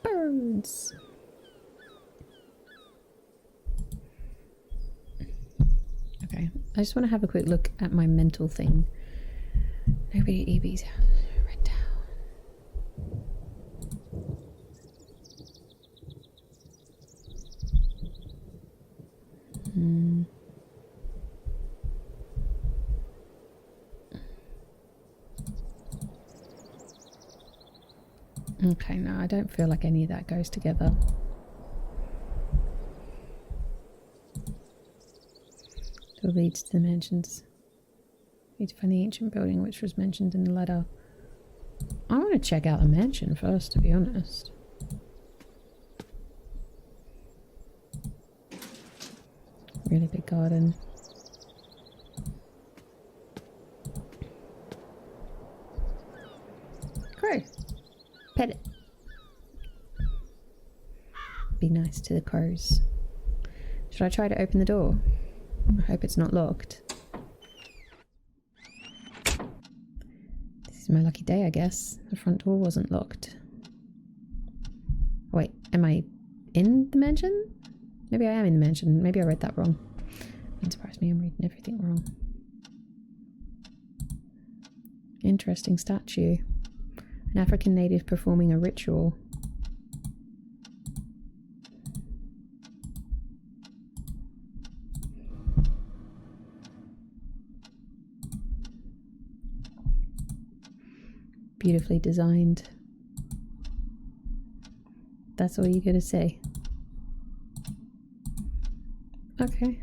Birds. Okay, I just want to have a quick look at my mental thing. Nobody at EB's house. Red down. Okay, no, I don't feel like any of that goes together. It leads to the mansions. Need to find the ancient building which was mentioned in the letter. I want to check out the mansion first, to be honest. Really big garden. Crow. Pet it. Be nice to the crows. Should I try to open the door? I hope it's not locked. This is my lucky day, I guess. The front door wasn't locked. Wait, am I in the mansion? Maybe I am in the mansion. Maybe I read that wrong. Don't surprise me, I'm reading everything wrong. Interesting statue. An African native performing a ritual. Beautifully designed. That's all you gotta say. Okay.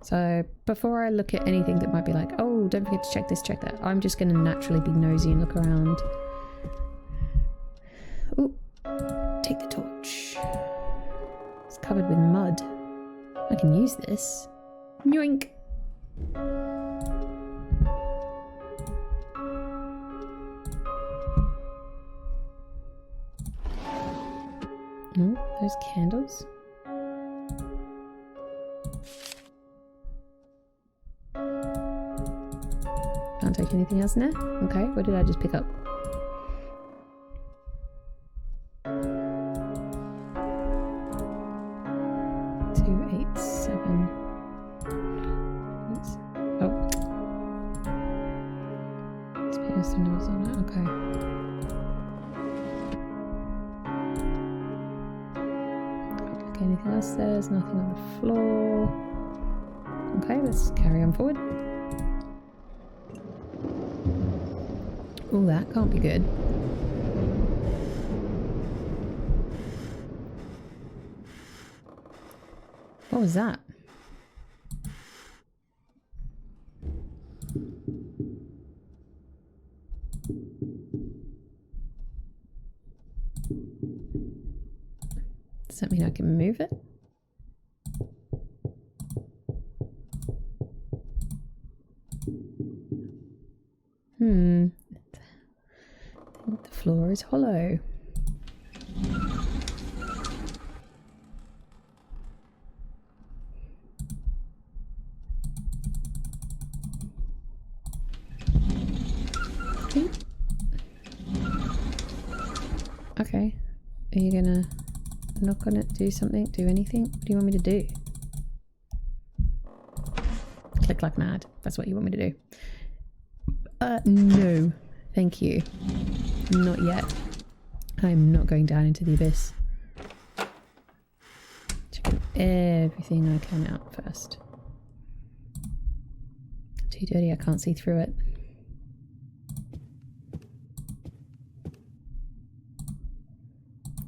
So before I look at anything that might be like, oh, don't forget to check this, check that, I'm just going to naturally be nosy and look around. Ooh, take the torch. It's covered with mud. I can use this. Yoink! Oh, those candles. Can't take anything else in there? Okay, what did I just pick up? Oh. Spare cinders on it, okay. Can't look at anything else, there's nothing on the floor. Okay, let's carry on forward. Oh, that can't be good. What was that? Does that mean I can move it? The floor is hollow. Okay. Are you gonna knock on it, do something, do anything? What do you want me to do? Click like mad. That's what you want me to do. No. Thank you. Not yet. I'm not going down into the abyss. Checking everything I can out first. Too dirty, I can't see through it.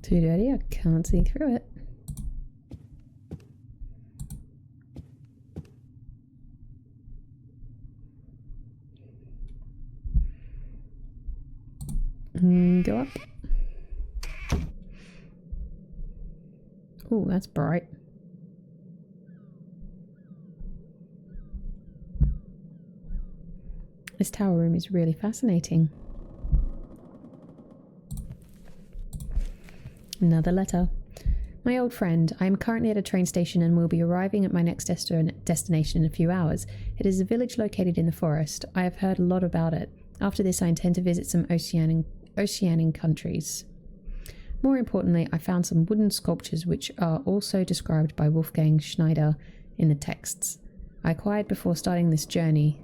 Too dirty, I can't see through it. Go up. Oh, that's bright. This tower room is really fascinating. Another letter. My old friend, I am currently at a train station and will be arriving at my next destination in a few hours. It is a village located in the forest. I have heard a lot about it. After this, I intend to visit some oceanic countries. More importantly, I found some wooden sculptures which are also described by Wolfgang Schneider in the texts I acquired before starting this journey.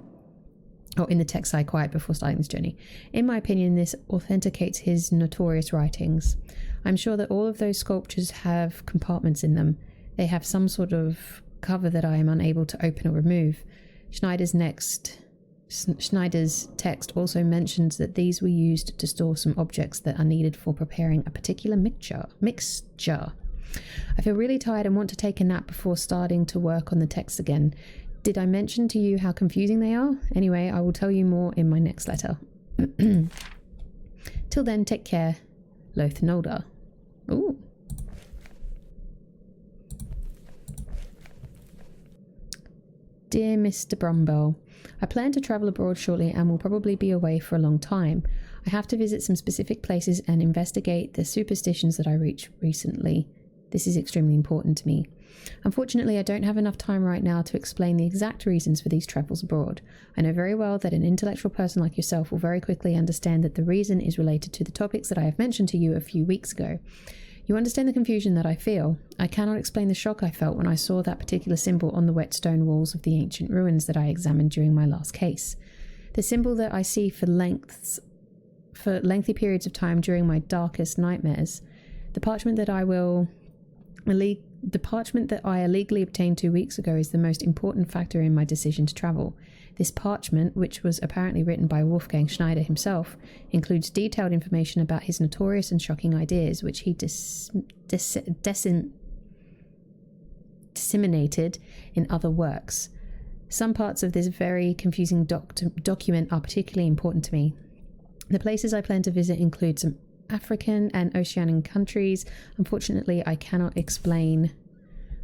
In the text I acquired before starting this journey. In my opinion, this authenticates his notorious writings. I'm sure that all of those sculptures have compartments in them. They have some sort of cover that I am unable to open or remove. Schneider's text also mentions that these were used to store some objects that are needed for preparing a particular mixture. I feel really tired and want to take a nap before starting to work on the text again. Did I mention to you how confusing they are? Anyway, I will tell you more in my next letter. Till then, take care. Loath Nolder. Ooh. Dear Mr. Brumbell, I plan to travel abroad shortly and will probably be away for a long time. I have to visit some specific places and investigate the superstitions that I reached recently. This is extremely important to me. Unfortunately, I don't have enough time right now to explain the exact reasons for these travels abroad. I know very well that an intellectual person like yourself will very quickly understand that the reason is related to the topics that I have mentioned to you a few weeks ago. You understand the confusion that I feel. I cannot explain the shock I felt when I saw that particular symbol on the wet stone walls of the ancient ruins that I examined during my last case. The symbol that I see for lengthy periods of time during my darkest nightmares. The parchment that I illegally obtained 2 weeks ago is the most important factor in my decision to travel. This parchment, which was apparently written by Wolfgang Schneider himself, includes detailed information about his notorious and shocking ideas, which he disseminated in other works. Some parts of this very confusing document are particularly important to me. The places I plan to visit include some African and Oceanian countries. Unfortunately, I cannot explain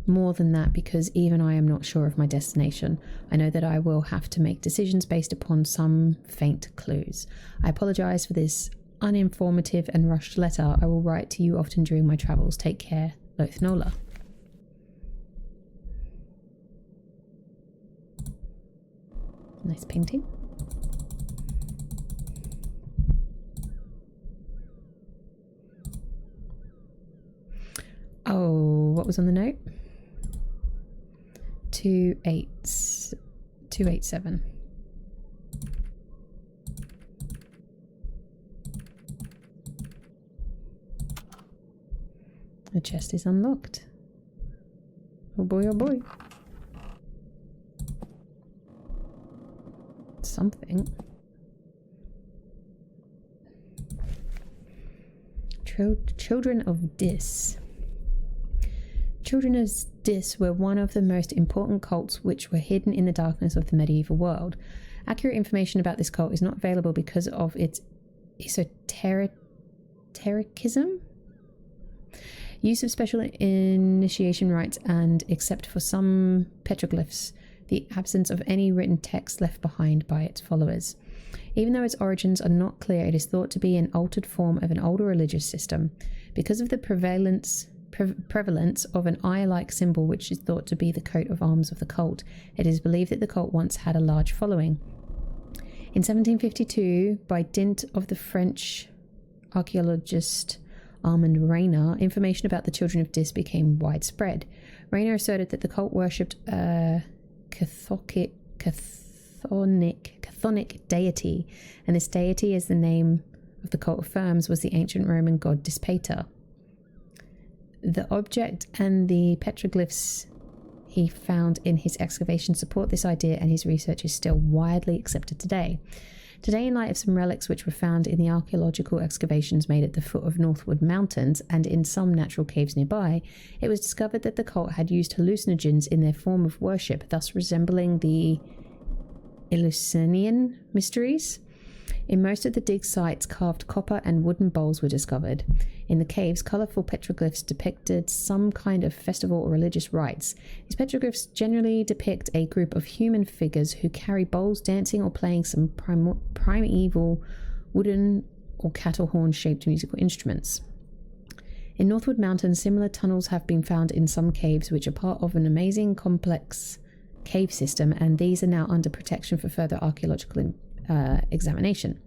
more than that because even I am not sure of my destination. I know that I will have to make decisions based upon some faint clues. I apologize for this uninformative and rushed letter. I will write to you often during my travels. Take care, Loath Nolder. Nice painting. Oh, what was on the note? 287. The chest is unlocked. Oh boy, oh boy. Something. Children of Dis. Children of Dis were one of the most important cults which were hidden in the darkness of the medieval world. Accurate information about this cult is not available because of its esotericism, use of special initiation rites, and, except for some petroglyphs, the absence of any written text left behind by its followers. Even though its origins are not clear, it is thought to be an altered form of an older religious system. Because of the prevalence of an eye-like symbol which is thought to be the coat of arms of the cult, it is believed that the cult once had a large following. In 1752, by dint of the French archaeologist Armand Rayner, information about the Children of Dis became widespread. Rayner asserted that the cult worshipped a chthonic deity, and this deity, as the name of the cult affirms, was the ancient Roman god Dispater. The object and the petroglyphs he found in his excavation support this idea, and his research is still widely accepted today. Today, in light of some relics which were found in the archaeological excavations made at the foot of Northwood Mountains and in some natural caves nearby, it was discovered that the cult had used hallucinogens in their form of worship, thus resembling the Eleusinian mysteries. In most of the dig sites, carved copper and wooden bowls were discovered. In the caves, colourful petroglyphs depicted some kind of festival or religious rites. These petroglyphs generally depict a group of human figures who carry bowls, dancing or playing some primeval wooden or cattle horn shaped musical instruments. In Northwood Mountains, similar tunnels have been found in some caves, which are part of an amazing complex cave system, and these are now under protection for further archaeological examination.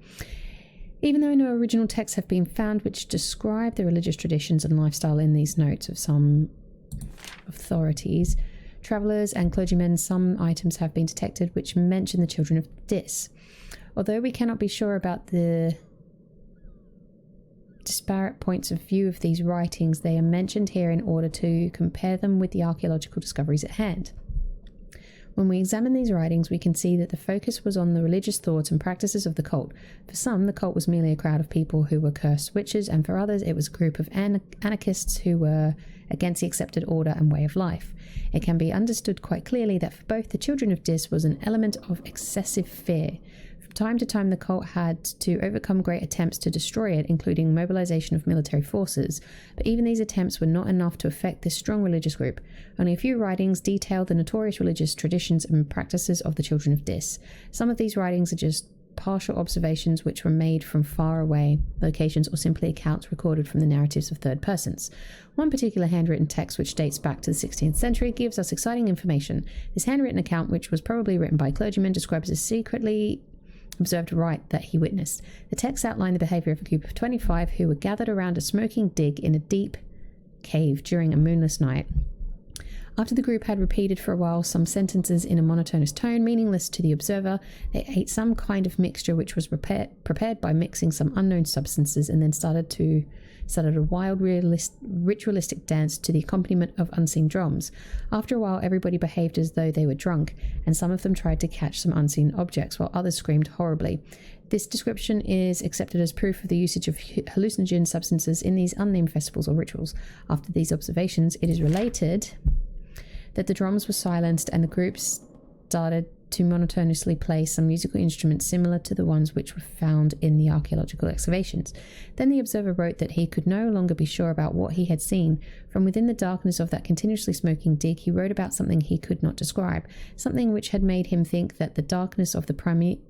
Even though no original texts have been found which describe the religious traditions and lifestyle in these notes of some authorities, travellers and clergymen, some items have been detected which mention the children of Dis. Although we cannot be sure about the disparate points of view of these writings, they are mentioned here in order to compare them with the archaeological discoveries at hand. When we examine these writings, we can see that the focus was on the religious thoughts and practices of the cult. For some, the cult was merely a crowd of people who were cursed witches, and for others, it was a group of anarchists who were against the accepted order and way of life. It can be understood quite clearly that for both the children of Dis was an element of excessive fear. From time to time, the cult had to overcome great attempts to destroy it, including mobilization of military forces, but even these attempts were not enough to affect this strong religious group. Only a few writings detail the notorious religious traditions and practices of the children of Dis. Some of these writings are just partial observations which were made from far away locations or simply accounts recorded from the narratives of third persons. One particular handwritten text, which dates back to the 16th century, gives us exciting information. This handwritten account, which was probably written by clergymen, describes a secretly observed rite that he witnessed. The text outlined the behaviour of a group of 25 who were gathered around a smoking dig in a deep cave during a moonless night. After the group had repeated for a while some sentences in a monotonous tone, meaningless to the observer, they ate some kind of mixture which was prepared by mixing some unknown substances, and then started a wild ritualistic dance to the accompaniment of unseen drums. After a while, everybody behaved as though they were drunk, and some of them tried to catch some unseen objects, while others screamed horribly. This description is accepted as proof of the usage of hallucinogen substances in these unnamed festivals or rituals. After these observations, it is related that the drums were silenced and the group started to monotonously play some musical instruments similar to the ones which were found in the archaeological excavations. Then the observer wrote that he could no longer be sure about what he had seen. From within the darkness of that continuously smoking dig, he wrote about something he could not describe, something which had made him think that the darkness of the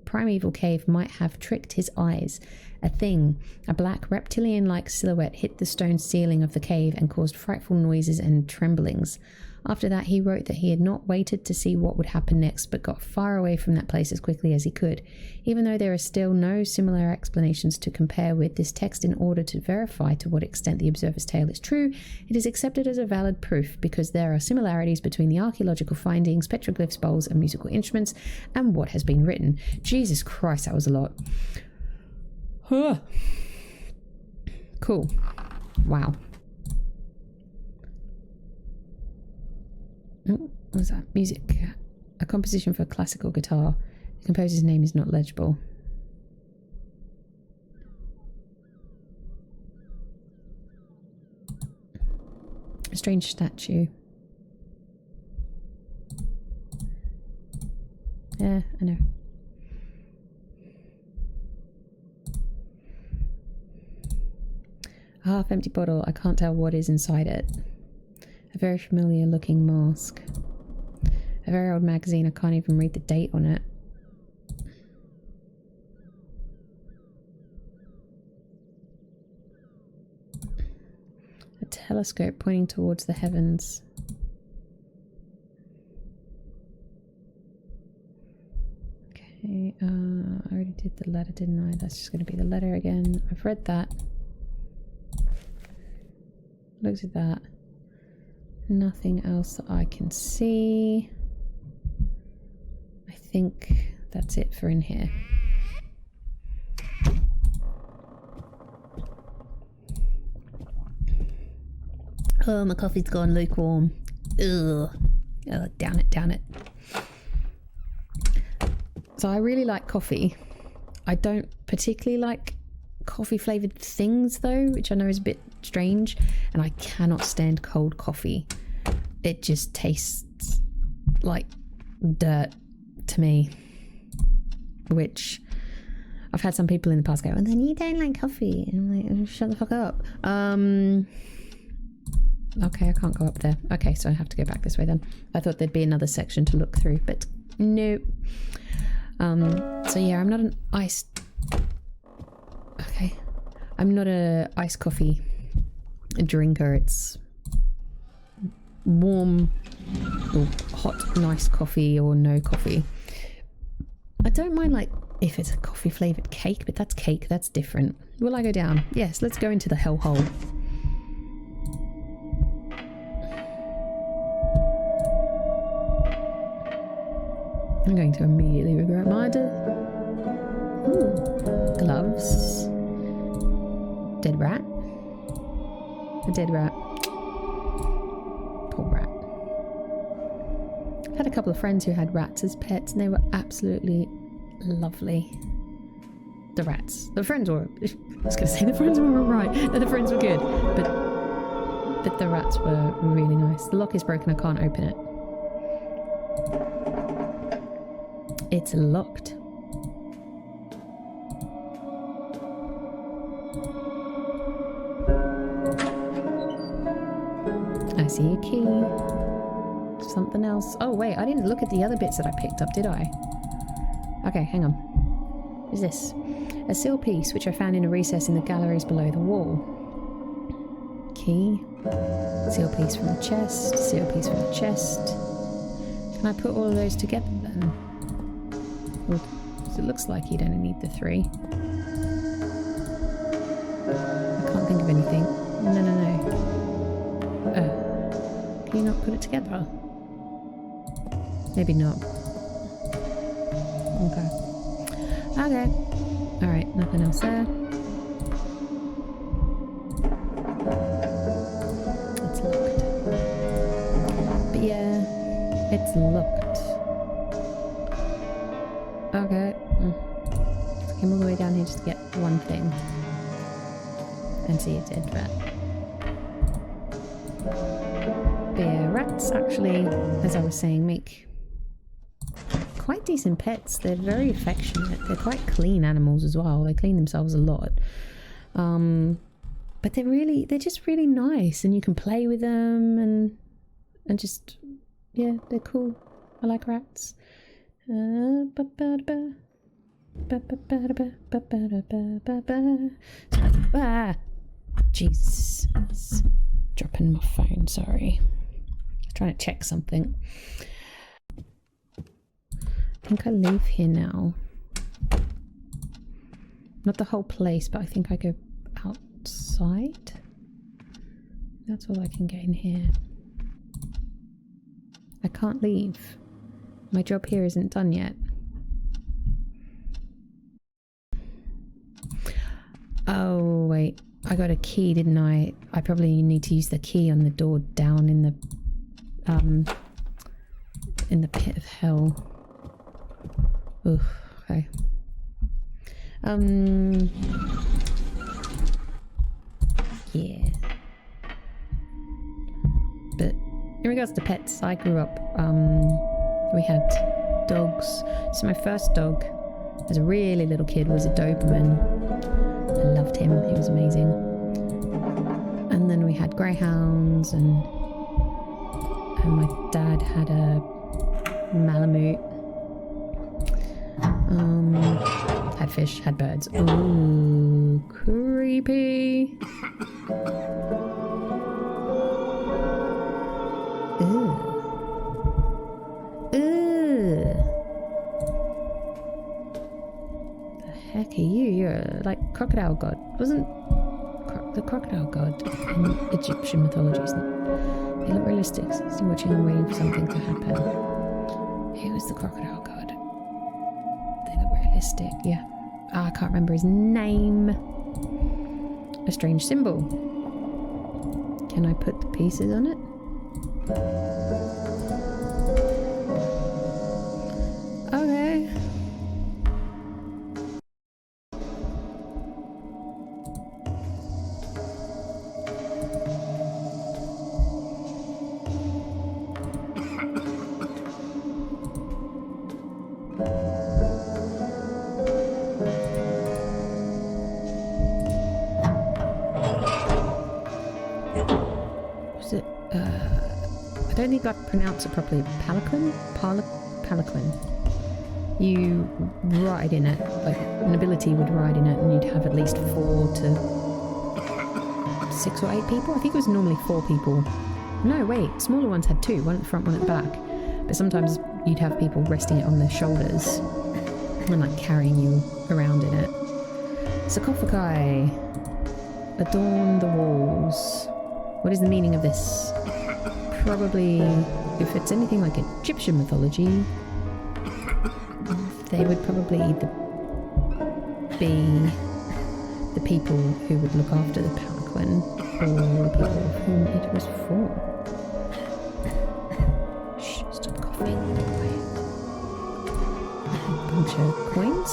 primeval cave might have tricked his eyes. A black reptilian-like silhouette hit the stone ceiling of the cave and caused frightful noises and tremblings. After that, he wrote that he had not waited to see what would happen next, but got far away from that place as quickly as he could. Even though there are still no similar explanations to compare with this text in order to verify to what extent the observer's tale is true, it is accepted as a valid proof because there are similarities between the archaeological findings, petroglyphs, bowls, and musical instruments, and what has been written. Jesus Christ, that was a lot. Huh. Cool. Wow. What was that? Music. A composition for classical guitar. The composer's name is not legible. A strange statue. Yeah, I know. A half-empty bottle. I can't tell what is inside it. A very familiar looking mask. A very old magazine. I can't even read the date on it. A telescope pointing towards the heavens. Okay, I already did the letter, didn't I? That's just going to be the letter again. I've read that. Looked at that. Nothing else that I can see. I think that's it for in here. Oh, my coffee's gone lukewarm. Ugh. Oh, down it. So I really like coffee. I don't particularly like coffee flavoured things though, which I know is a bit strange, and I cannot stand cold coffee. It just tastes like dirt to me, which I've had some people in the past go, and then you don't like coffee. And I'm like, oh, shut the fuck up. Okay, I can't go up there. Okay, so I have to go back this way then. I thought there'd be another section to look through, but nope. So yeah, I'm not an iced... Okay. I'm not a iced coffee drinker. It's warm or hot, nice coffee or no coffee. I don't mind like if it's a coffee flavoured cake, but that's cake, that's different. Will I go down? Yes, let's go into the hellhole. I'm going to immediately regret my gloves. Dead rat. A dead rat. Poor rat. I had a couple of friends who had rats as pets and they were absolutely lovely. The rats. The friends were... I was going to say the friends were alright. No, the friends were good. But the rats were really nice. The lock is broken. I can't open it. It's locked. I see a key. Something else. Oh wait, I didn't look at the other bits that I picked up, did I? Okay, hang on. What is this? A seal piece which I found in a recess in the galleries below the wall. Key. Seal piece from the chest. Seal piece from the chest. Can I put all of those together then? Well, it looks like you'd only need the 3. I can't think of anything. No. Can you not put it together? Maybe not. Okay. Alright, nothing else there. It's locked. But yeah, it's locked. Okay. I came all the way down here just to get one thing. And see a dead rat. But yeah, rats actually, as I was saying, make quite decent pets. They're very affectionate. They're quite clean animals as well. They clean themselves a lot. But they're just really nice, and you can play with them and just, yeah, they're cool. I like rats. Jesus. Dropping my phone, sorry. Trying to check something. I think I leave here now. Not the whole place, but I think I go outside. That's all I can get in here. I can't leave. My job here isn't done yet. Oh, wait. I got a key, didn't I? I probably need to use the key on the door down in the pit of hell. Ugh, okay. Yeah. But in regards to pets, I grew up, we had dogs. So my first dog, as a really little kid, was a Doberman. I loved him, he was amazing. And then we had greyhounds, and my dad had a Malamute. Had fish, had birds. Ooh, creepy. Ooh. The heck are you? You're like crocodile god. Wasn't the crocodile god in Egyptian mythology? They look realistic. Still watching and waiting for something to happen. Who was the crocodile god? They look realistic. Yeah. Oh, I can't remember his name. A strange symbol. Can I put the pieces on it? Okay. Is it, I don't think I pronounced it properly. Palanquin? Palanquin. You ride in it, like an ability would ride in it, and you'd have at least 4 to 6 or 8 people. I think it was normally 4 people. No, wait, smaller ones had 2, one at the front, one at the back. But sometimes you'd have people resting it on their shoulders and like carrying you around in it. Sarcophagi adorn the walls. What is the meaning of this? Probably, if it's anything like Egyptian mythology, they would probably either be the people who would look after the palanquin or the people whom it was for. Shh, stop coughing. A bunch of coins.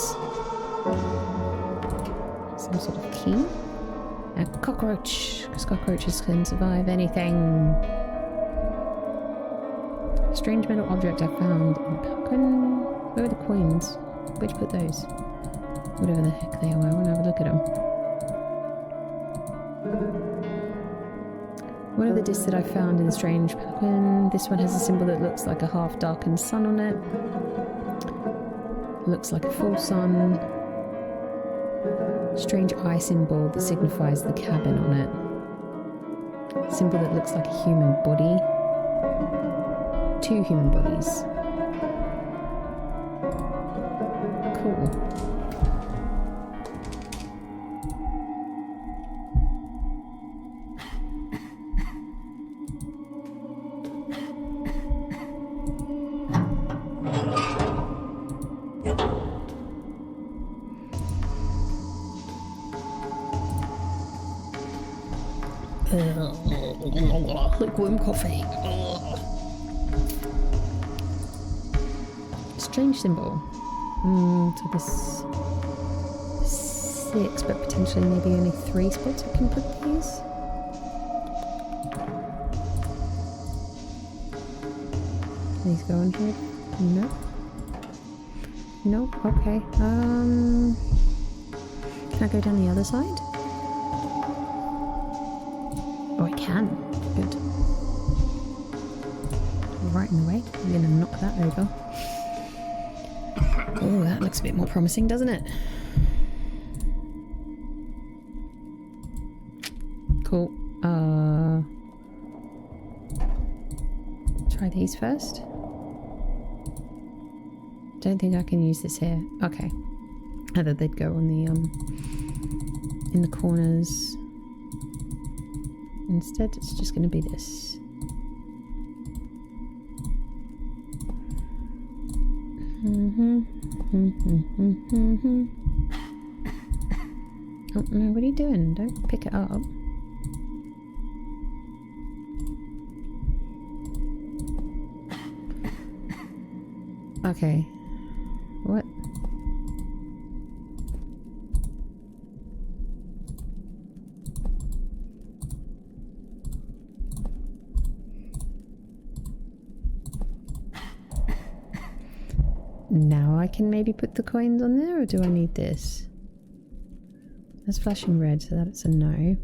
Some sort of key. A cockroach, because cockroaches can survive anything. Strange metal object I found in palanquin. Where are the coins? Where'd you put those? Whatever the heck they are, I want to have a look at them. One of the discs that I found in the strange palanquin. This one has a symbol that looks like a half-darkened sun on it. Looks like a full sun. Strange eye symbol that signifies the cabin on it. Symbol that looks like a human body. 2 human bodies. Cool. Lukewarm coffee. Strange symbol. So this 6, but potentially maybe only 3 spots I can put these. These go on here? No. No. Okay. Can I go down the other side? Oh, I can. Good. Right in the way. I'm gonna knock that over. Oh, that looks a bit more promising, doesn't it? Cool. Try these first. Don't think I can use this here. Okay. I thought they'd go on the in the corners. Instead, it's just going to be this. Oh no, what are you doing? Don't pick it up. Okay. What? Now I can maybe put the coins on there, or do I need this? That's flashing red, so that's a no.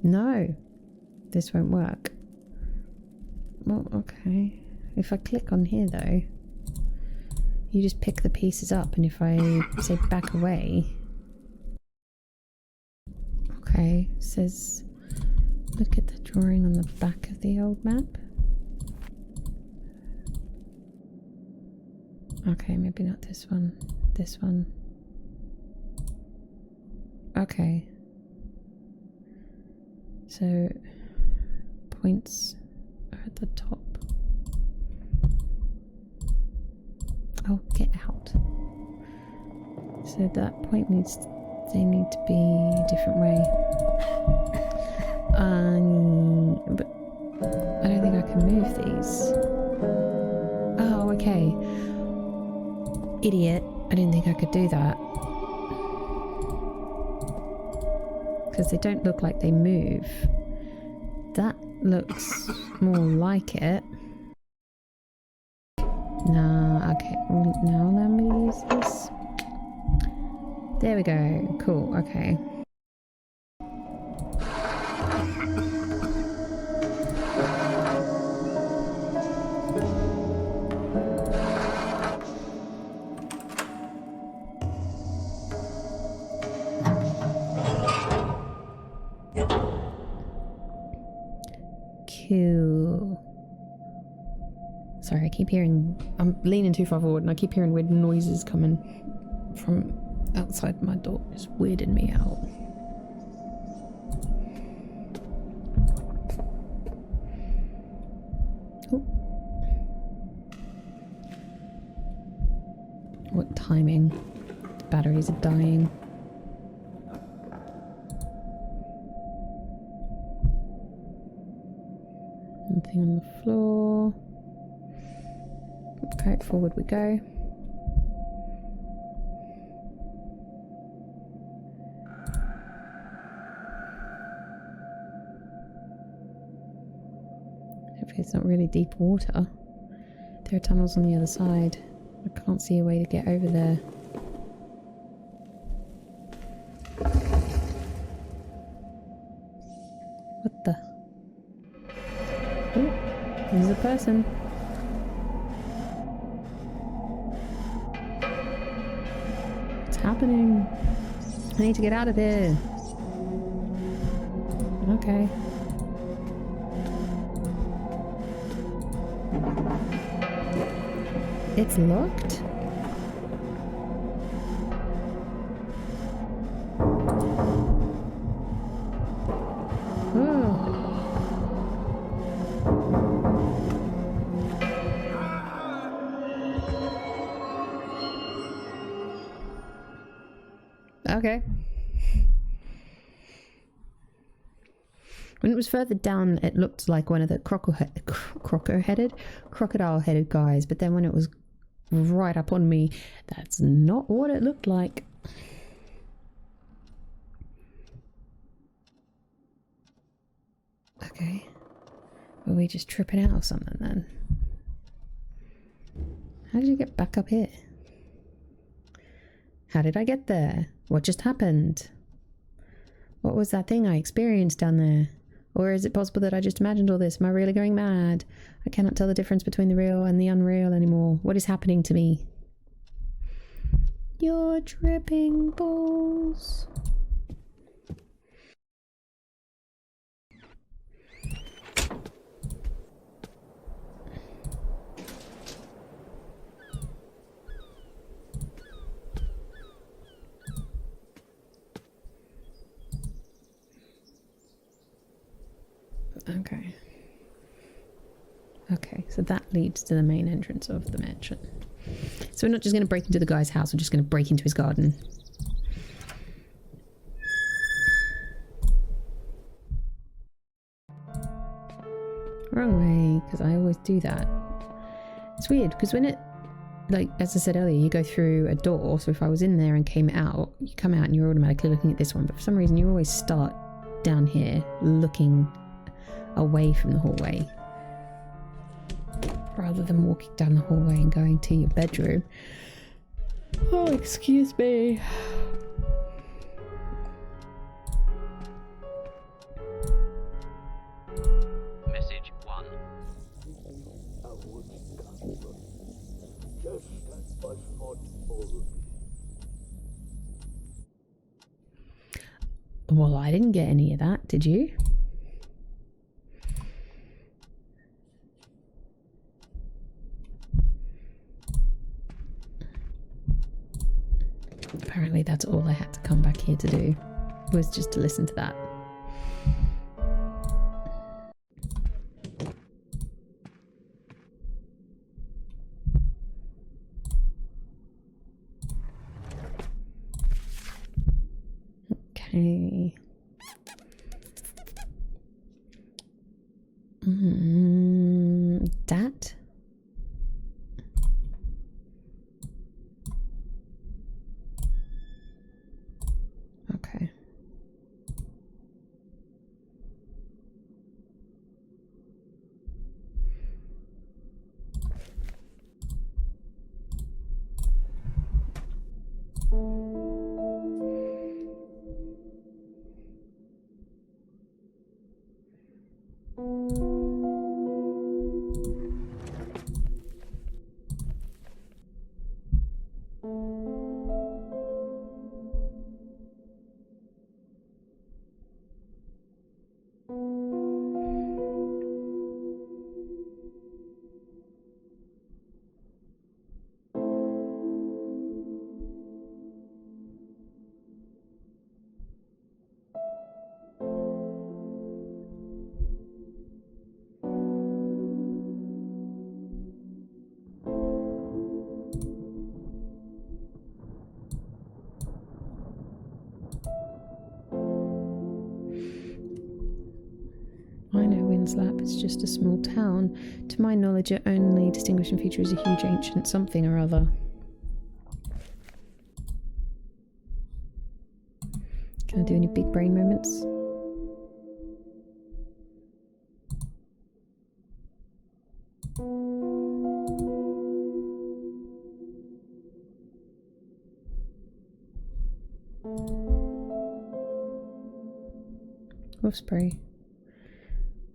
No, this won't work. Well, okay. If I click on here though, you just pick the pieces up, and if I say back away, okay, it says look at the drawing on the back of the old map. Okay, maybe not this one. This one. Okay. So points are at the top. Oh, get out. So that point needs, they need to be a different way. But I don't think I can move these. Oh, okay. Idiot. I didn't think I could do that. Because they don't look like they move. That looks more like it. Nah, okay. Well, now let me use this. There we go. Cool, okay. Cool. Sorry, I keep hearing... I'm leaning too far forward and I keep hearing weird noises coming from outside my door. It's weirding me out. Oh. What timing? The batteries are dying. Nothing on the floor. Okay, forward we go. Hopefully it's not really deep water. There are tunnels on the other side. I can't see a way to get over there. What the? Oh, there's a person. What's happening? I need to get out of here. Okay. It's locked? Oh. Okay. When it was further down, it looked like one of the crocodile-headed guys, but then when it was right up on me, that's not what it looked like. Okay. Were we just tripping out of something then? How did you get back up here? How did I get there? What just happened? What was that thing I experienced down there? Or is it possible that I just imagined all this? Am I really going mad? I cannot tell the difference between the real and the unreal anymore. What is happening to me? You're tripping balls. Okay. Okay, so that leads to the main entrance of the mansion. So we're not just going to break into the guy's house, we're just going to break into his garden. Wrong way, because I always do that. It's weird, because when it, like, as I said earlier, you go through a door, so if I was in there and came out, you come out and you're automatically looking at this one, but for some reason you always start down here, looking away from the hallway. Rather than walking down the hallway and going to your bedroom. Oh, excuse me. Message 1. Well, I didn't get any of that, did you? Apparently that's all I had to come back here to do, was just to listen to that. Okay. That? Okay. Winslap is just a small town. To my knowledge, your only distinguishing feature is a huge ancient something or other. Can I do any big brain moments? Wolfsbury.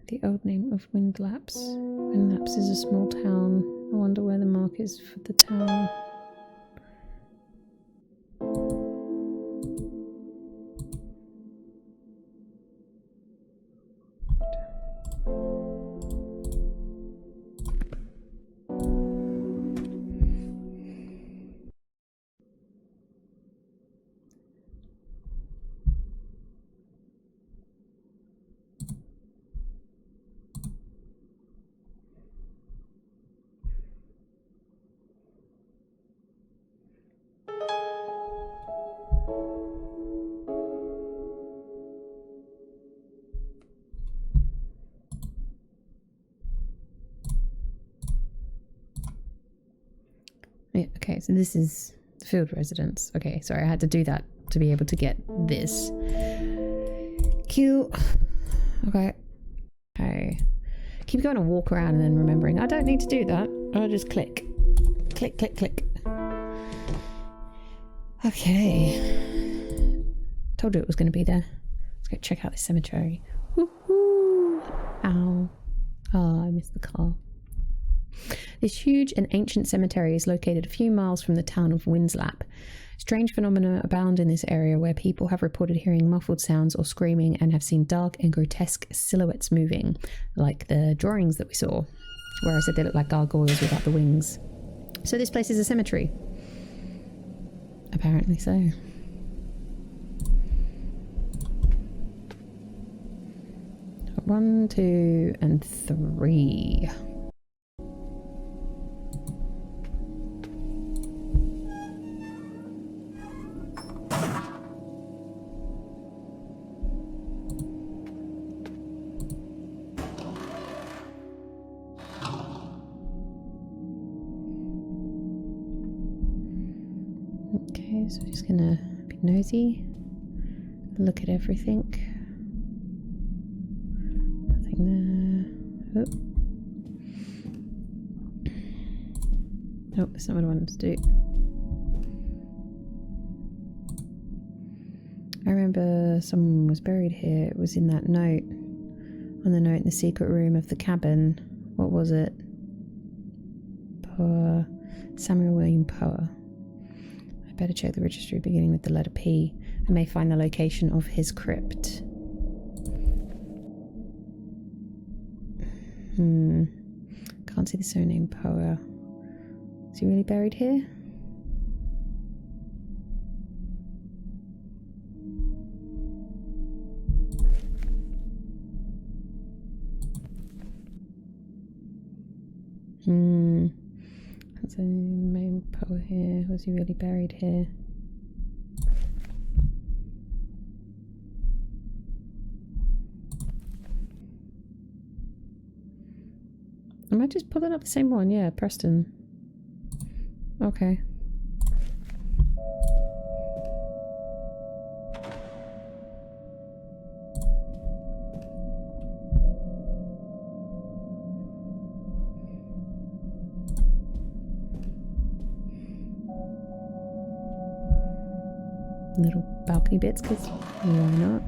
The old name of Windlaps. Windlaps is a small town. I wonder where the mark is for the town. Yeah, okay, so this is the field residence. Okay, sorry, I had to do that to be able to get this. Cute. Okay. Okay. Keep going to walk around and then remembering I don't need to do that. I'll just click. Click, click, click. Okay. Told you it was going to be there. Let's go check out this cemetery. Woohoo! Ow. Oh, I missed the car. This huge and ancient cemetery is located a few miles from the town of Winslap. Strange phenomena abound in this area where people have reported hearing muffled sounds or screaming and have seen dark and grotesque silhouettes moving, like the drawings that we saw, where I said they look like gargoyles without the wings. So this place is a cemetery. Apparently so. 1, 2, and 3. Okay, so we're just gonna be nosy, look at everything. Nothing there. Oh. Nope, that's not what I wanted to do. I remember someone was buried here. It was in that note. On the note in the secret room of the cabin. What was it? Poe. Samuel William Poe. I better check the registry beginning with the letter P. I may find the location of his crypt. Can't see the surname Poe. Is he really buried here? That's a main Poe here. Was he really buried here? Am I just pulling up the same one? Yeah, Preston. Okay. Little balcony bits, because why not?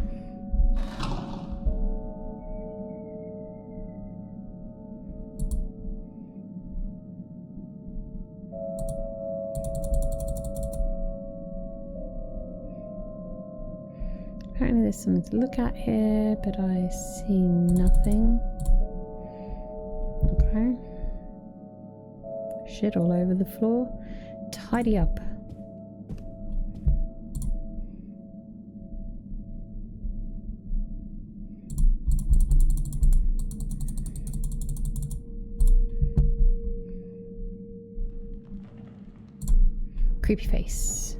Apparently there's something to look at here, but I see nothing. Okay. Shit all over the floor. Tidy up. Creepy face.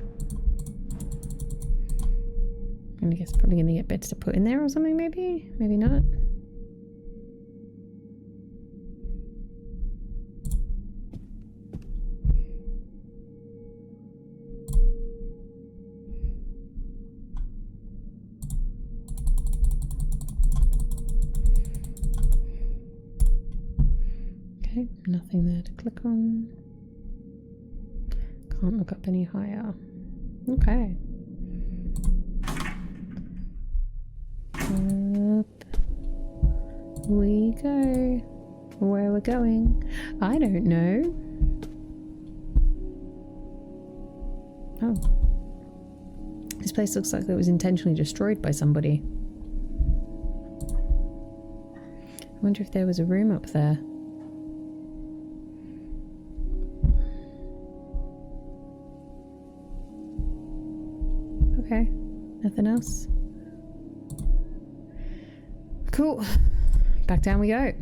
And I guess probably gonna get bits to put in there or something, maybe? Maybe not. click on. Can't look up any higher. Okay. Up we go. Where we're going, I don't know. Oh. This place looks like it was intentionally destroyed by somebody. I wonder if there was a room up there. Okay, nothing else. Cool. Back down we go.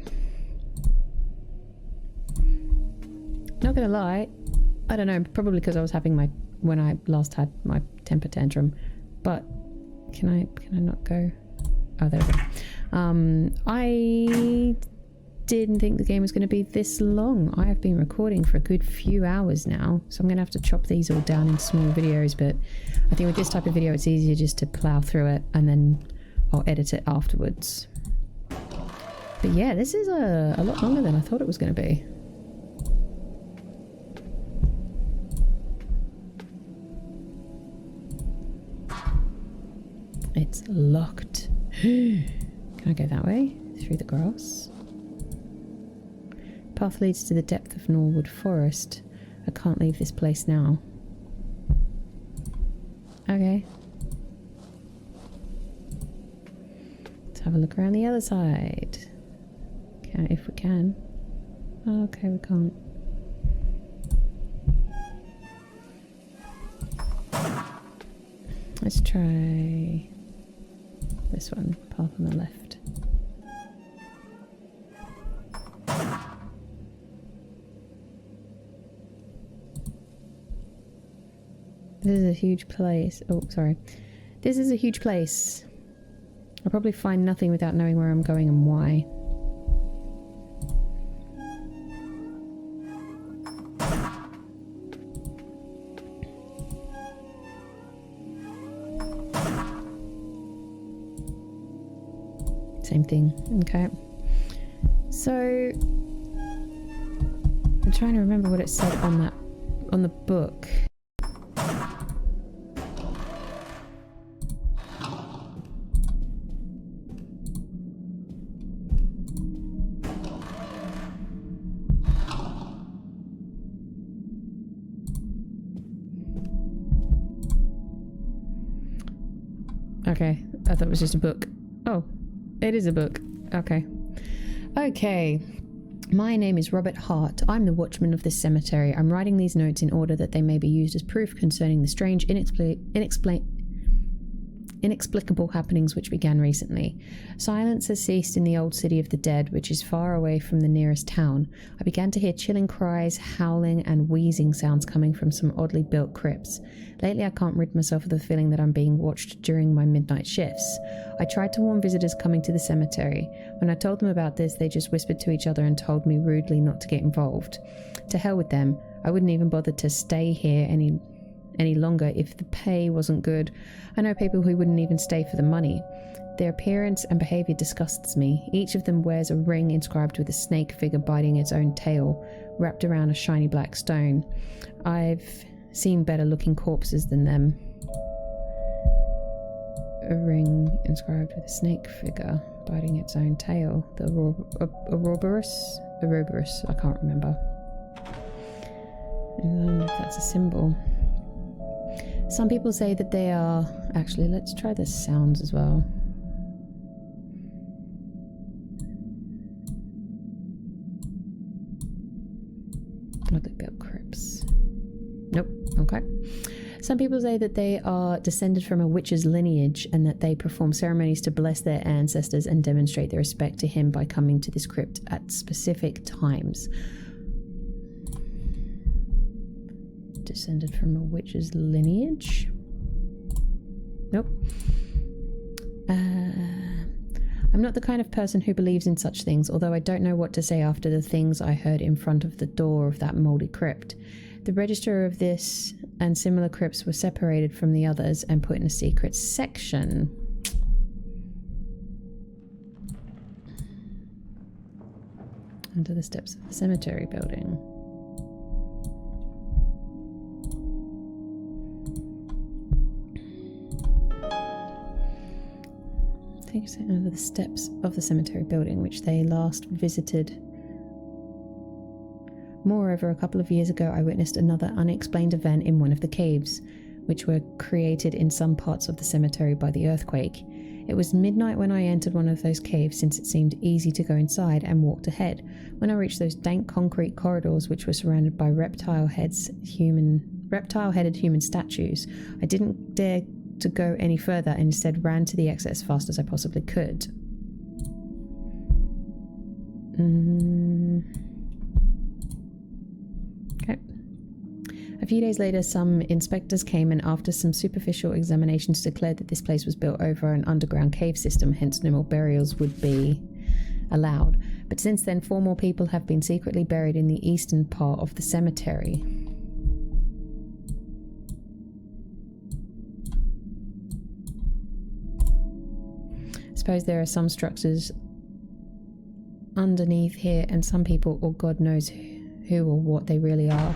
Not gonna lie, I don't know, probably because I was having when I last had my temper tantrum, but can I not go? Oh, there we go. I didn't think the game was going to be this long. I have been recording for a good few hours now, so I'm going to have to chop these all down into small videos, but I think with this type of video it's easier just to plow through it and then I'll edit it afterwards. But yeah, this is a lot longer than I thought it was going to be. It's locked. Can I go that way? Through the grass? Path leads to the depth of Norwood Forest. I can't leave this place now. Okay. Let's have a look around the other side. If we can. Oh, okay, we can't. Let's try this one, path on the left. This is a huge place. Oh, sorry. This is a huge place. I'll probably find nothing without knowing where I'm going and why. Same thing. Okay. So I'm trying to remember what it said on the book. Okay, I thought it was just a book. Oh. It is a book. Okay. Okay. My name is Robert Hart. I'm the watchman of this cemetery. I'm writing these notes in order that they may be used as proof concerning the strange, inexplicable happenings which began recently. Silence has ceased in the old city of the dead, which is far away from the nearest town. I began to hear chilling cries, howling, and wheezing sounds coming from some oddly built crypts. Lately, I can't rid myself of the feeling that I'm being watched during my midnight shifts. I tried to warn visitors coming to the cemetery. When I told them about this, they just whispered to each other and told me rudely not to get involved. To hell with them. I wouldn't even bother to stay here any longer if the pay wasn't good. I know people who wouldn't even stay for the money. Their appearance and behaviour disgusts me. Each of them wears a ring inscribed with a snake figure biting its own tail, wrapped around a shiny black stone. I've seen better looking corpses than them. A ring inscribed with a snake figure biting its own tail. The Ouroboros? Ouroboros, I can't remember. I don't know if that's a symbol. Some people say that they are... Actually, let's try the sounds as well. Oddly built crypts. Nope. Okay. Some people say that they are descended from a witch's lineage and that they perform ceremonies to bless their ancestors and demonstrate their respect to him by coming to this crypt at specific times. Descended from a witch's lineage? Nope. I'm not the kind of person who believes in such things, although I don't know what to say after the things I heard in front of the door of that mouldy crypt. The register of this and similar crypts were separated from the others and put in a secret section. Under the steps of the cemetery building. Take a second over the steps of the cemetery building, which they last visited. Moreover, a couple of years ago I witnessed another unexplained event in one of the caves, which were created in some parts of the cemetery by the earthquake. It was midnight when I entered one of those caves, since it seemed easy to go inside, and walked ahead. When I reached those dank concrete corridors which were surrounded by reptile-headed human statues, I didn't dare to go any further and instead ran to the exit as fast as I possibly could. Okay. A few days later, some inspectors came and after some superficial examinations declared that this place was built over an underground cave system, hence no more burials would be allowed. But since then, 4 more people have been secretly buried in the eastern part of the cemetery. I suppose there are some structures underneath here, and some people, or God knows who or what they really are,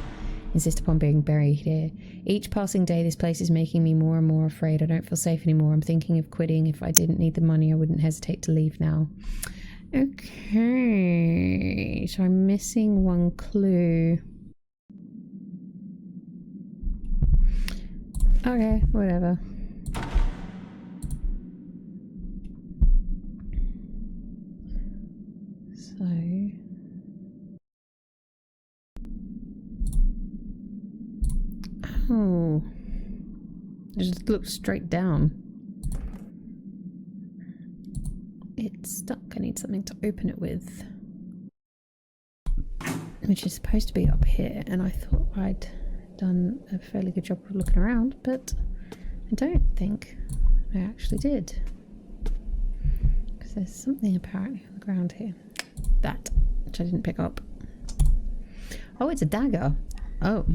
insist upon being buried here. Each passing day this place is making me more and more afraid. I don't feel safe anymore. I'm thinking of quitting. If I didn't need the money, I wouldn't hesitate to leave now. Okay, so I'm missing one clue. Okay, whatever. So... Oh, just look straight down. It's stuck. I need something to open it with, which is supposed to be up here, and I thought I'd done a fairly good job of looking around, but I don't think I actually did, because there's something apparently on the ground here. That, which I didn't pick up. Oh, it's a dagger. Oh.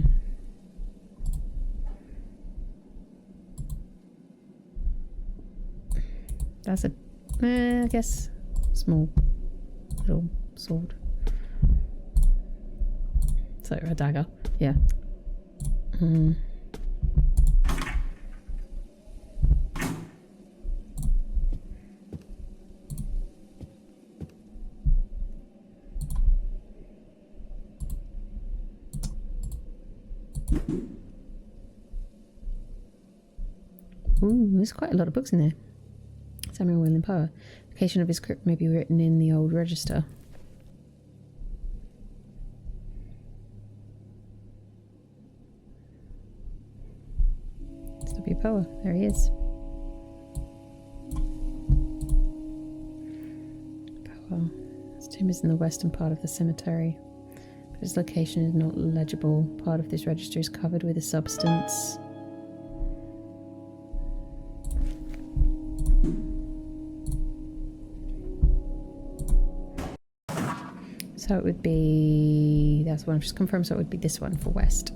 That's a, I guess, small little sword. So, a dagger, yeah. Ooh, there's quite a lot of books in there. Samuel William Power. The location of his crypt may be written in the old register. It's W. Power. There he is. Power. His tomb is in the western part of the cemetery, but his location is not legible. Part of this register is covered with a substance. So it would be, that's what I've just confirmed, so it would be this one for west.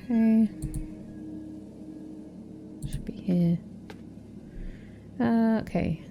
Okay. Should be here. Okay.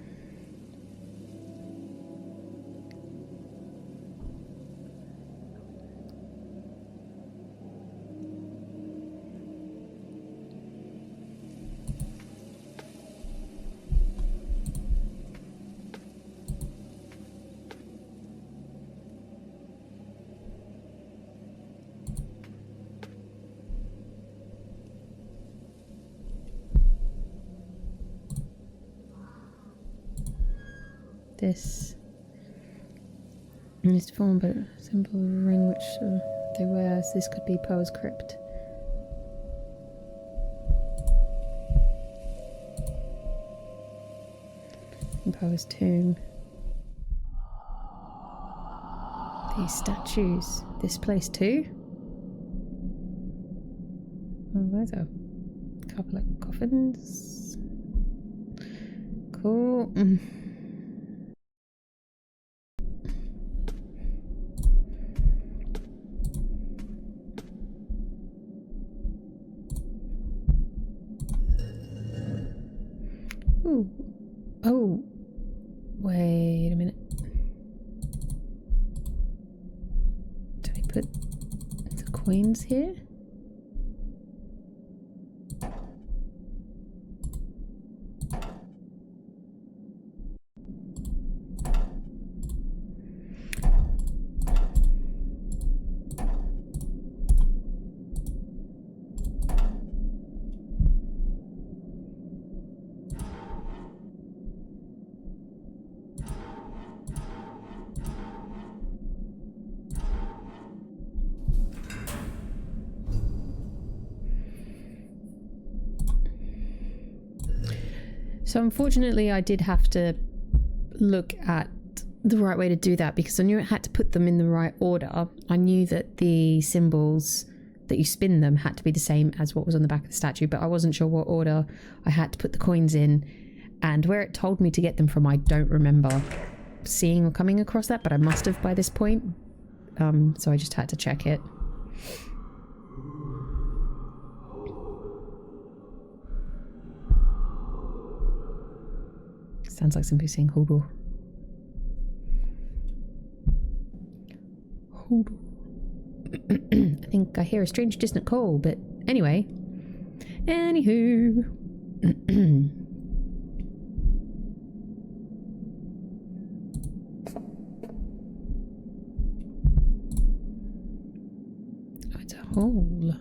This is formed but simple ring which they wear, so this could be Poe's crypt. And Poe's tomb. These statues. This place too? Oh, there's a couple of coffins. Cool. Ooh. Oh, wait a minute. Do I put the coins here? So unfortunately I did have to look at the right way to do that because I knew it had to put them in the right order. I knew that the symbols that you spin them had to be the same as what was on the back of the statue, but I wasn't sure what order I had to put the coins in, and where it told me to get them from I don't remember seeing or coming across that, but I must have by this point. So I just had to check it. Sounds like somebody saying hoodoo. Hoodoo. I think I hear a strange distant call, but anyway. Anywho. Oh, it's a hole.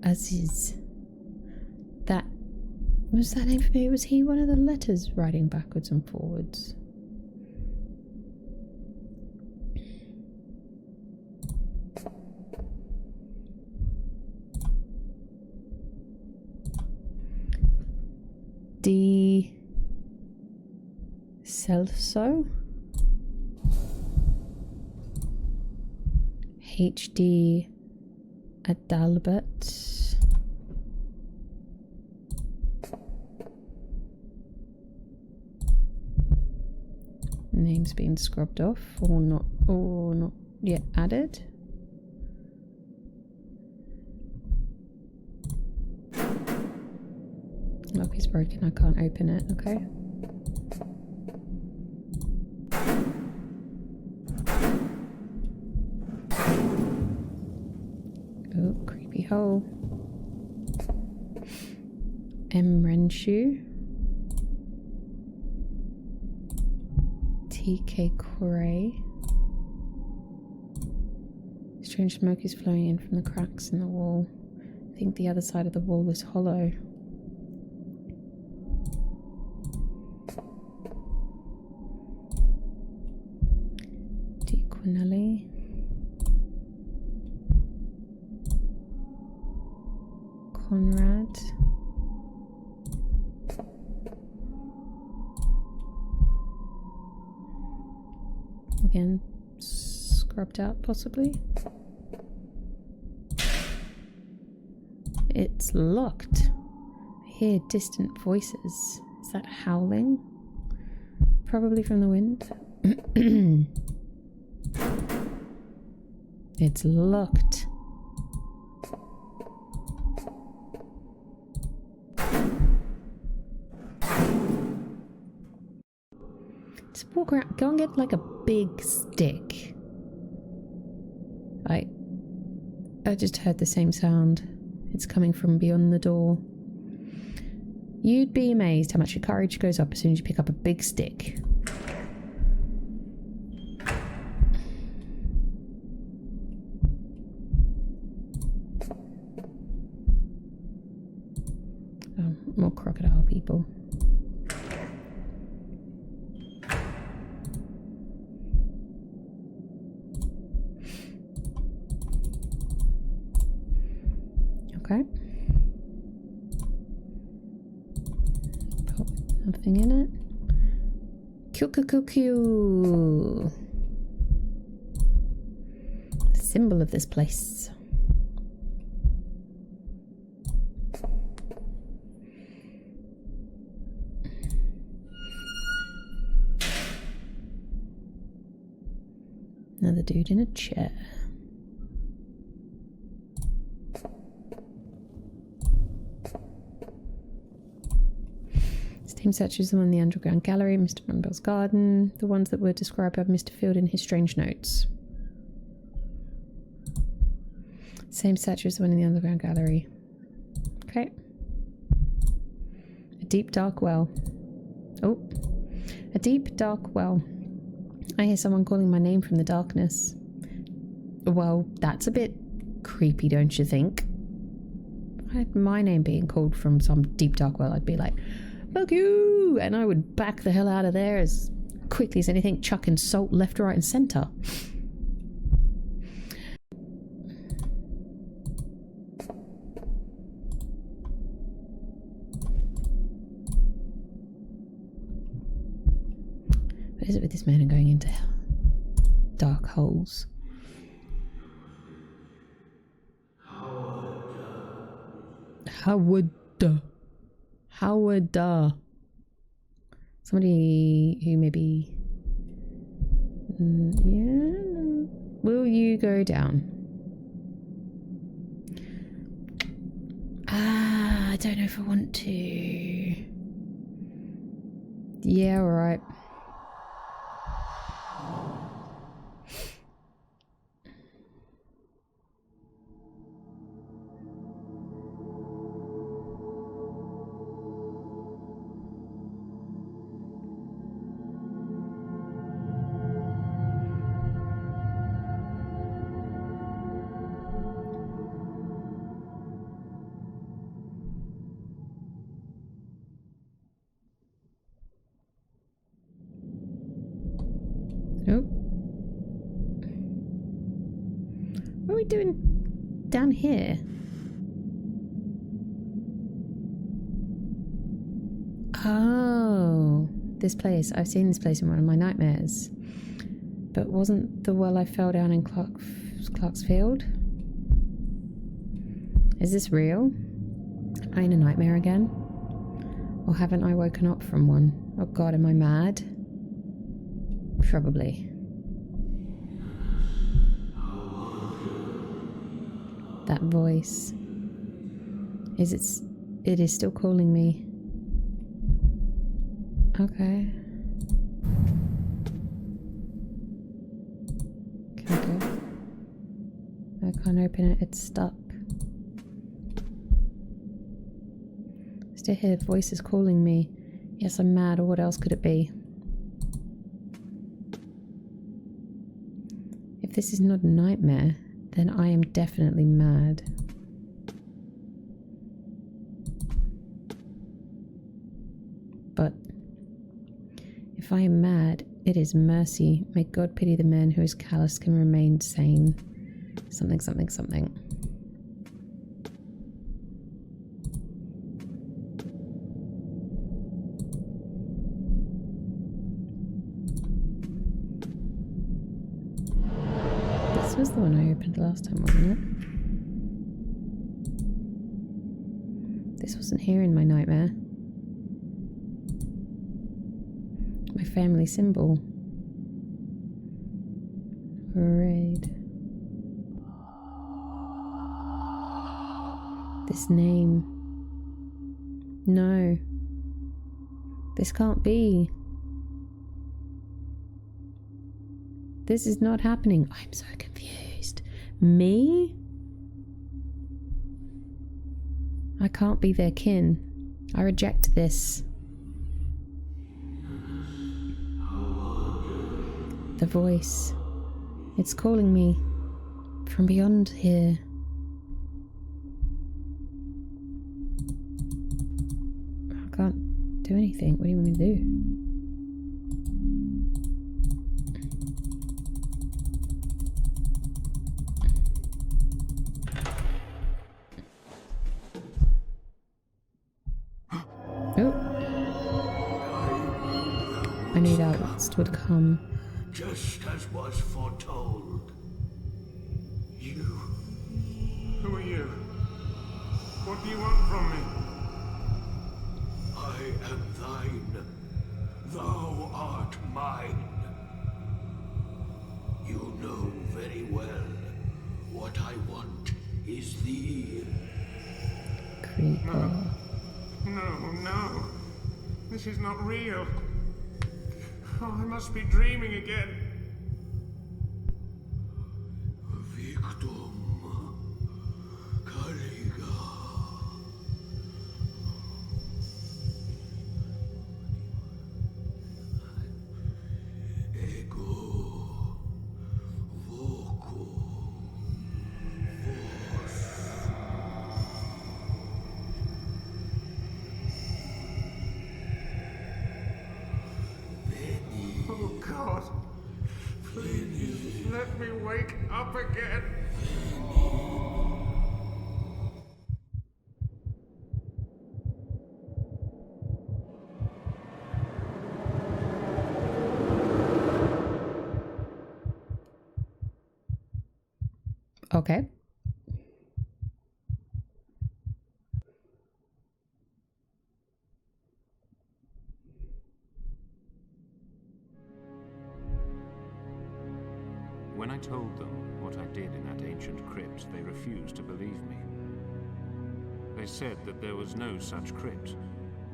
Aziz. That was that name for me? Was he one of the letters riding backwards and forwards? D. Celso. HD. Adalbert. Names being scrubbed off or not yet added. Lock is broken, I can't open it, okay. Oh, creepy hole. Emrenshu. TK Corey. Strange smoke is flowing in from the cracks in the wall. I think the other side of the wall is hollow. D. Quinelli. Conrad. Again, scrubbed out possibly. It's locked. I hear distant voices. Is that howling? Probably from the wind. It's locked. Just walk around. Go and get like a big stick. I just heard the same sound. It's coming from beyond the door. You'd be amazed how much your courage goes up as soon as you pick up a big stick. Oh, more crocodile people. Okay. Nothing in it. Q. Symbol of this place. Another dude in a chair. Team searches them in the underground gallery, Mr. Brunbell's garden, the ones that were described by Mr. Field in his strange notes. Same searches the one in the underground gallery. Okay. A deep dark well. Oh. A deep dark well. I hear someone calling my name from the darkness. Well, that's a bit creepy, don't you think? If I had my name being called from some deep dark well, I'd be like, fuck you! And I would back the hell out of there as quickly as anything, chucking salt left, right and centre. What is it with this man and going into dark holes? Howard. Somebody who maybe... yeah. Will you go down? I don't know if I want to. Yeah, alright. Oh. What are we doing down here? Oh, this place. I've seen this place in one of my nightmares. But wasn't the well I fell down in Clarksfield? Is this real? Am I in a nightmare again? Or haven't I woken up from one? Oh god, am I mad? Probably. That voice. It is still calling me. Okay. Can I go? I can't open it, it's stuck. Still hear voices calling me. Yes, I'm mad, or what else could it be? If this is not a nightmare, then I am definitely mad. But if I am mad, it is mercy. May God pity the man who is callous can remain sane. Something, something, something. This was the one I opened last time, wasn't it? This wasn't here in my nightmare. My family symbol. Red. This name. No. This can't be. This is not happening. I'm so confused. Me? I can't be their kin. I reject this. The voice. It's calling me from beyond here. I can't do anything. What do you want me to do? I knew that would come. Just as was foretold. You. Who are you? What do you want from me? I am thine. Thou art mine. You know very well what I want is thee. Creeper. No. This is not real. Oh, I must be dreaming again. Victum Caliga. Ego Voco Vos. me wake up again. Okay. When I told them what I did in that ancient crypt, they refused to believe me. They said that there was no such crypt,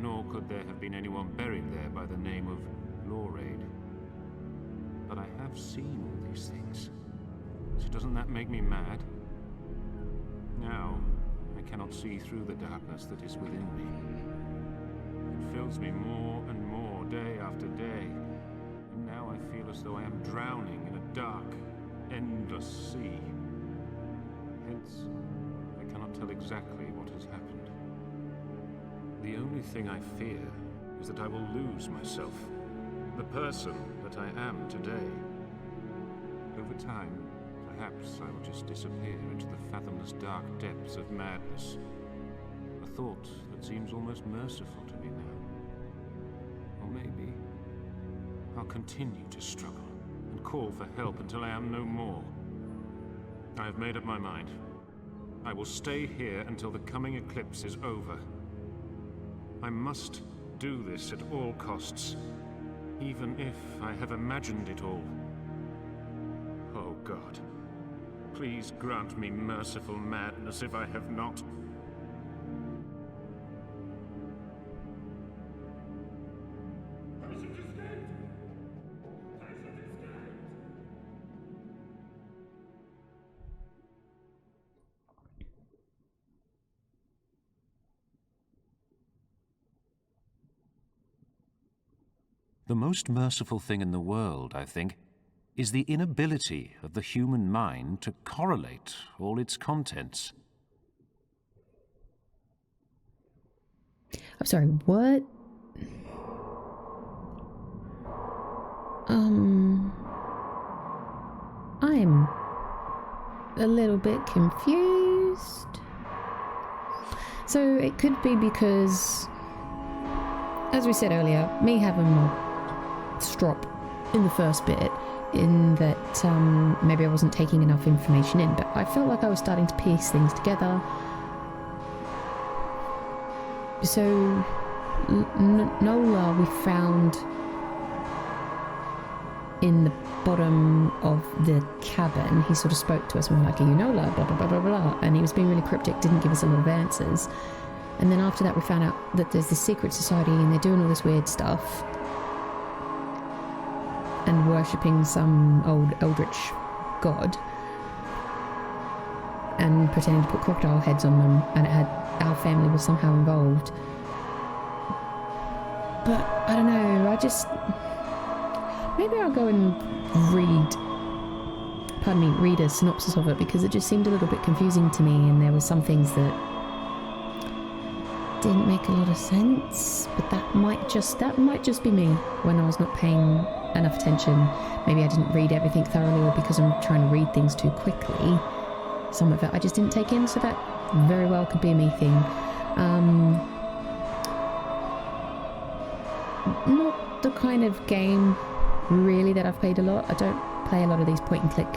nor could there have been anyone buried there by the name of Lorraine. But I have seen all these things. So doesn't that make me mad? Now, I cannot see through the darkness that is within me. It fills me more and more day after day. And now I feel as though I am drowning in a dark, endless sea. Hence, I cannot tell exactly what has happened. The only thing I fear is that I will lose myself, the person that I am today. Over time, perhaps I will just disappear into the fathomless dark depths of madness. A thought that seems almost merciful to me now. Or maybe I'll continue to struggle and call for help until I am no more. I have made up my mind. I will stay here until the coming eclipse is over. I must do this at all costs, even if I have imagined it all. Oh God, please grant me merciful madness if I have not. The most merciful thing in the world, I think, is the inability of the human mind to correlate all its contents. I'm sorry, what? I'm a little bit confused. So it could be because, as we said earlier, me having my strop in the first bit, in that maybe I wasn't taking enough information in, but I felt like I was starting to piece things together. So Nola we found in the bottom of the cabin. He sort of spoke to us and we were like, are you Nola? Blah, blah, blah, blah, blah. And he was being really cryptic, didn't give us a lot of answers. And then after that we found out that there's this secret society and they're doing all this weird stuff and worshipping some old eldritch god and pretending to put crocodile heads on them, and it had our family was somehow involved. But I don't know, maybe I'll go and read a synopsis of it, because it just seemed a little bit confusing to me, and there were some things that didn't make a lot of sense. But that might just be me when I was not paying enough attention. Maybe I didn't read everything thoroughly, or because I'm trying to read things too quickly, some of it I just didn't take in, so that very well could be a me thing. Not the kind of game really that I've played a lot. I don't play a lot of these point and click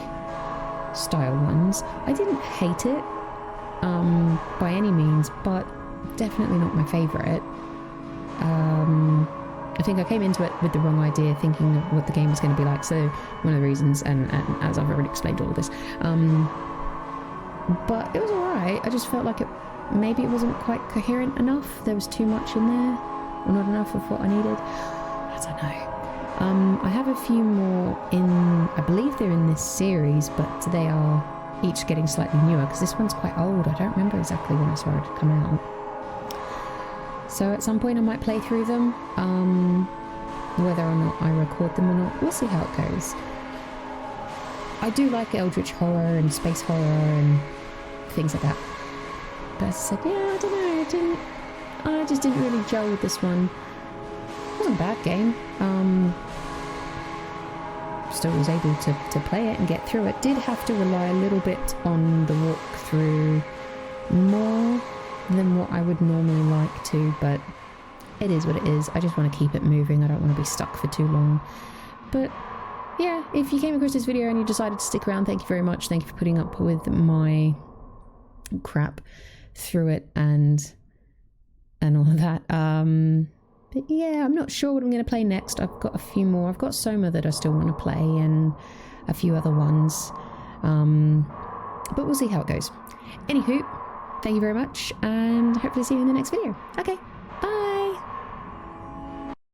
style ones. I didn't hate it by any means, but definitely not my favourite. I think I came into it with the wrong idea, thinking of what the game was going to be like. So one of the reasons, and as I've already explained all of this, but it was alright. I just felt like maybe it wasn't quite coherent enough. There was too much in there, or not enough of what I needed. I don't know. I have a few more I believe they're in this series, but they are each getting slightly newer, because this one's quite old. I don't remember exactly when I saw it come out. So at some point I might play through them, whether or not I record them or not, we'll see how it goes. I do like eldritch horror and space horror and things like that. But as I said, yeah, I don't know, I just didn't really gel with this one. It wasn't a bad game. still was able to play it and get through it. Did have to rely a little bit on the walkthrough more than what I would normally like to, but it is what it is. I just want to keep it moving. I don't want to be stuck for too long. But yeah, if you came across this video and you decided to stick around, thank you very much. Thank you for putting up with my crap through it and all of that. But yeah, I'm not sure what I'm going to play next. I've got a few more. I've got Soma that I still want to play and a few other ones. But we'll see how it goes. Anywho, thank you very much and hopefully see you in the next video. Okay, bye!